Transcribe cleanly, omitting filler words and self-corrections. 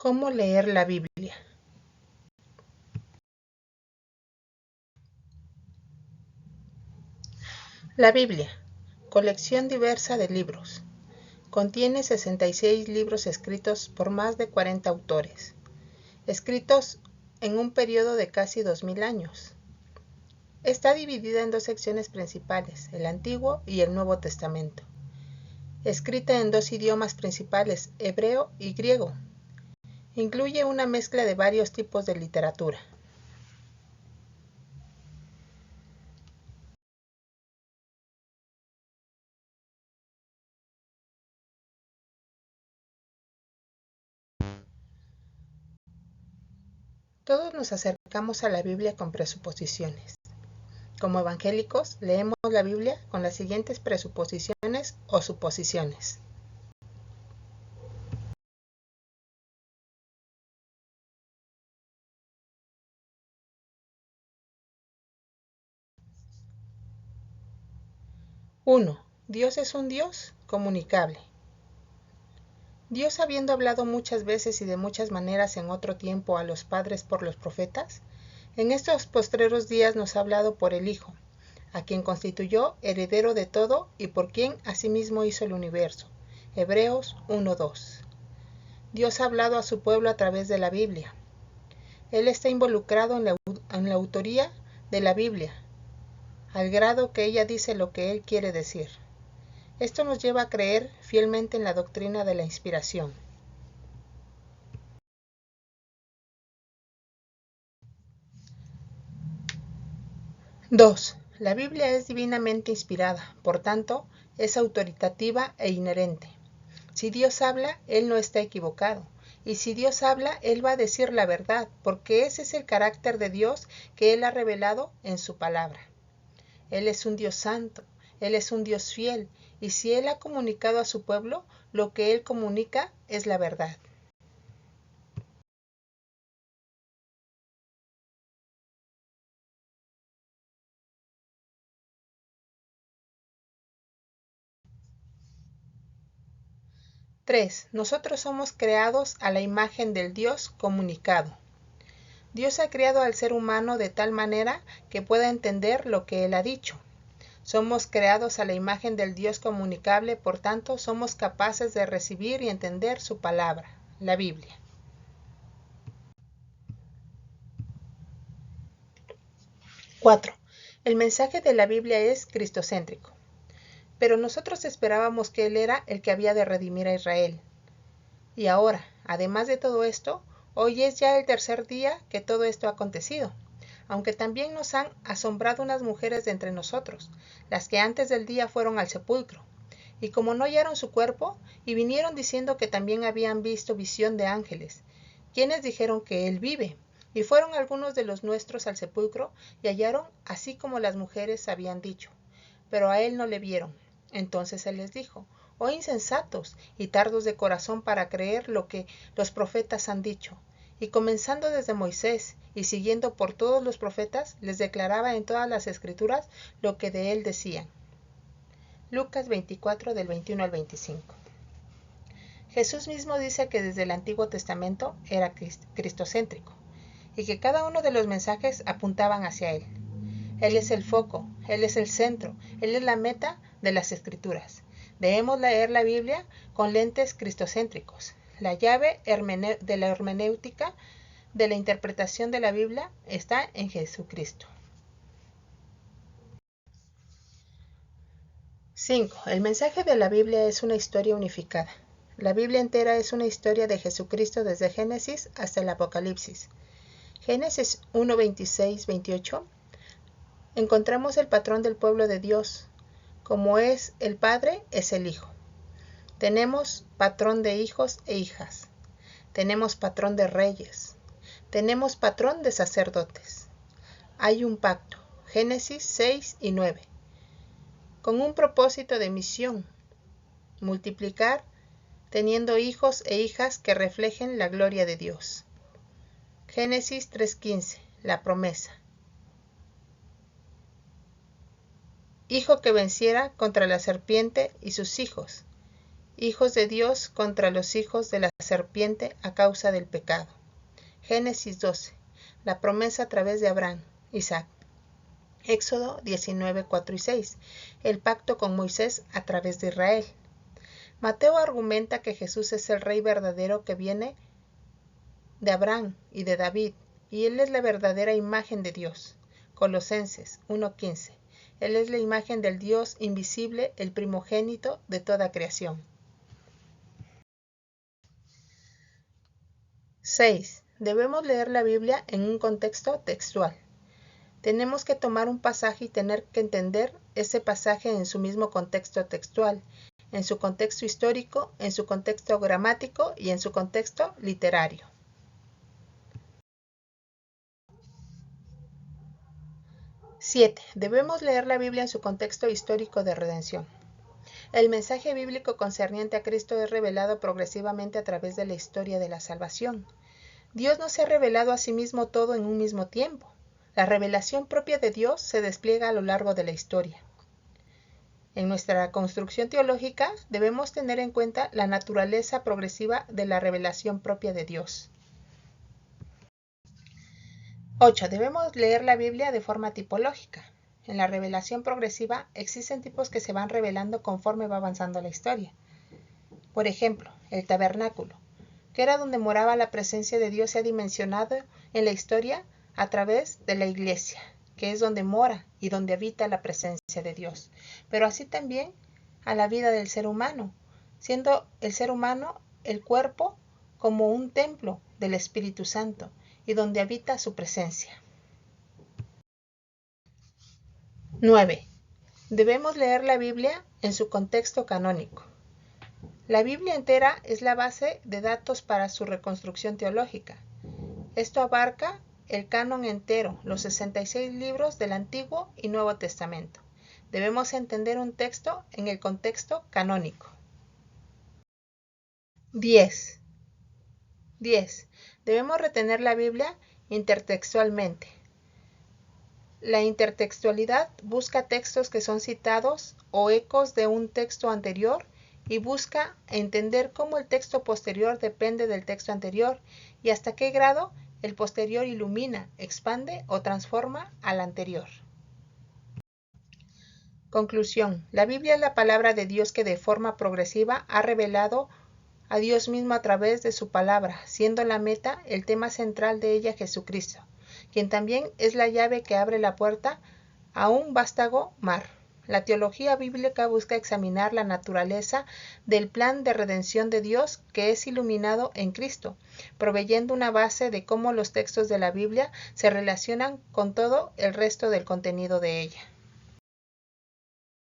¿Cómo leer la Biblia? La Biblia, colección diversa de libros. Contiene 66 libros escritos por más de 40 autores, escritos en un periodo de casi 2000 años. Está dividida en dos secciones principales, el Antiguo y el Nuevo Testamento. Escrita en dos idiomas principales, hebreo y griego. Incluye una mezcla de varios tipos de literatura. Todos nos acercamos a la Biblia con presuposiciones. Como evangélicos, leemos la Biblia con las siguientes presuposiciones o suposiciones. Uno, Dios es un Dios comunicable. Dios, habiendo hablado muchas veces y de muchas maneras en otro tiempo a los padres por los profetas, en estos postreros días nos ha hablado por el Hijo, a quien constituyó heredero de todo y por quien asimismo hizo el universo. Hebreos 1:2. Dios ha hablado a su pueblo a través de la Biblia. Él está involucrado en la autoría de la Biblia, al grado que ella dice lo que Él quiere decir. Esto nos lleva a creer fielmente en la doctrina de la inspiración. 2. La Biblia es divinamente inspirada, por tanto, es autoritativa e inherente. Si Dios habla, Él no está equivocado. Y si Dios habla, Él va a decir la verdad, porque ese es el carácter de Dios que Él ha revelado en su palabra. Él es un Dios santo, Él es un Dios fiel, y si Él ha comunicado a su pueblo, lo que Él comunica es la verdad. Tres, nosotros somos creados a la imagen del Dios comunicado. Dios ha creado al ser humano de tal manera que pueda entender lo que Él ha dicho. Somos creados a la imagen del Dios comunicable, por tanto, somos capaces de recibir y entender su palabra, la Biblia. 4. El mensaje de la Biblia es cristocéntrico. Pero nosotros esperábamos que Él era el que había de redimir a Israel. Y ahora, además de todo esto, hoy es ya el tercer día que todo esto ha acontecido. Aunque también nos han asombrado unas mujeres de entre nosotros, las que antes del día fueron al sepulcro. Y como no hallaron su cuerpo, y vinieron diciendo que también habían visto visión de ángeles, quienes dijeron que Él vive. Y fueron algunos de los nuestros al sepulcro, y hallaron así como las mujeres habían dicho. Pero a Él no le vieron. Entonces Él les dijo: oh insensatos y tardos de corazón para creer lo que los profetas han dicho. Y comenzando desde Moisés y siguiendo por todos los profetas, les declaraba en todas las escrituras lo que de Él decían. Lucas 24 del 21 al 25. Jesús mismo dice que desde el Antiguo Testamento era cristocéntrico y que cada uno de los mensajes apuntaban hacia Él. Él es el foco, Él es el centro, Él es la meta de las escrituras. Debemos leer la Biblia con lentes cristocéntricos. La llave de la hermenéutica de la interpretación de la Biblia está en Jesucristo. 5. El mensaje de la Biblia es una historia unificada. La Biblia entera es una historia de Jesucristo desde Génesis hasta el Apocalipsis. Génesis 1, 26, 28. Encontramos el patrón del pueblo de Dios. Como es el Padre, es el Hijo. Tenemos patrón de hijos e hijas. Tenemos patrón de reyes. Tenemos patrón de sacerdotes. Hay un pacto, Génesis 6 y 9, con un propósito de misión: multiplicar, teniendo hijos e hijas que reflejen la gloria de Dios. Génesis 3:15, la promesa: hijo que venciera contra la serpiente y sus hijos, hijos de Dios contra los hijos de la serpiente a causa del pecado. Génesis 12. La promesa a través de Abraham, Isaac. Éxodo 19, 4 y 6. El pacto con Moisés a través de Israel. Mateo argumenta que Jesús es el rey verdadero que viene de Abraham y de David, y él es la verdadera imagen de Dios. Colosenses 1:15. Él es la imagen del Dios invisible, el primogénito de toda creación. 6. Debemos leer la Biblia en un contexto textual. Tenemos que tomar un pasaje y tener que entender ese pasaje en su mismo contexto textual, en su contexto histórico, en su contexto gramático y en su contexto literario. 7. Debemos leer la Biblia en su contexto histórico de redención. El mensaje bíblico concerniente a Cristo es revelado progresivamente a través de la historia de la salvación. Dios no se ha revelado a sí mismo todo en un mismo tiempo. La revelación propia de Dios se despliega a lo largo de la historia. En nuestra construcción teológica debemos tener en cuenta la naturaleza progresiva de la revelación propia de Dios. 8. Debemos leer la Biblia de forma tipológica. En la revelación progresiva existen tipos que se van revelando conforme va avanzando la historia. Por ejemplo, el tabernáculo, que era donde moraba la presencia de Dios, se ha dimensionado en la historia a través de la iglesia, que es donde mora y donde habita la presencia de Dios. Pero así también a la vida del ser humano, siendo el ser humano el cuerpo como un templo del Espíritu Santo y donde habita su presencia. 9. Debemos leer la Biblia en su contexto canónico. La Biblia entera es la base de datos para su reconstrucción teológica. Esto abarca el canon entero, los 66 libros del Antiguo y Nuevo Testamento. Debemos entender un texto en el contexto canónico. 10. Debemos retener la Biblia intertextualmente. La intertextualidad busca textos que son citados o ecos de un texto anterior y busca entender cómo el texto posterior depende del texto anterior y hasta qué grado el posterior ilumina, expande o transforma al anterior. Conclusión. La Biblia es la palabra de Dios que de forma progresiva ha revelado a Dios mismo a través de su palabra, siendo la meta el tema central de ella Jesucristo, quien también es la llave que abre la puerta a un vástago mar. La teología bíblica busca examinar la naturaleza del plan de redención de Dios que es iluminado en Cristo, proveyendo una base de cómo los textos de la Biblia se relacionan con todo el resto del contenido de ella.